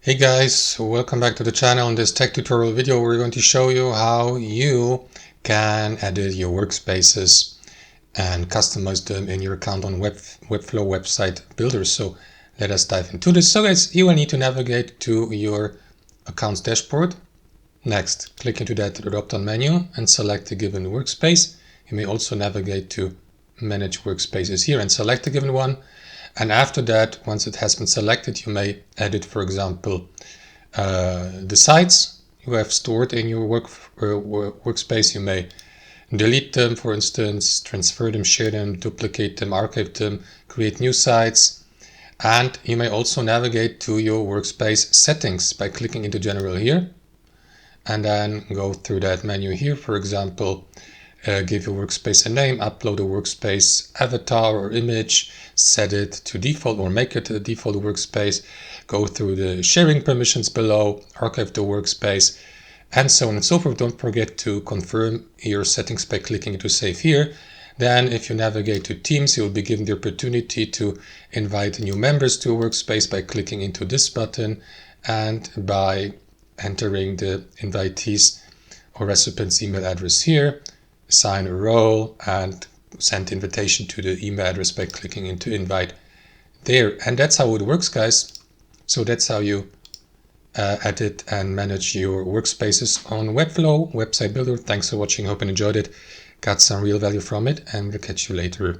Hey guys, welcome back to the channel. In this tech tutorial video, we're going to show you how you can edit your workspaces and customize them in your account on Webflow website builder. So let us dive into this. So guys, you will need to navigate to your account's dashboard. Next, click into that drop-down menu and select a given workspace. You may also navigate to manage workspaces here and select a given one. And after that, once it has been selected, you may edit, for example, the sites you have stored in your workspace. You may delete them, for instance, transfer them, share them, duplicate them, archive them, create new sites. And you may also navigate to your workspace settings by clicking into General here. And then go through that menu here, for example, give your workspace a name, upload a workspace avatar or image, set it to default or make it a default workspace, go through the sharing permissions below, archive the workspace, and so on and so forth. Don't forget to confirm your settings by clicking into Save here. Then if you navigate to Teams, you'll be given the opportunity to invite new members to a workspace by clicking into this button and by entering the invitees or recipient's email address here, assign a role and send invitation to the email address by clicking into invite there. And that's how it works, guys. So that's how you edit and manage your workspaces on Webflow website builder. Thanks for watching. Hope you enjoyed it, got some real value from it, and we'll catch you later.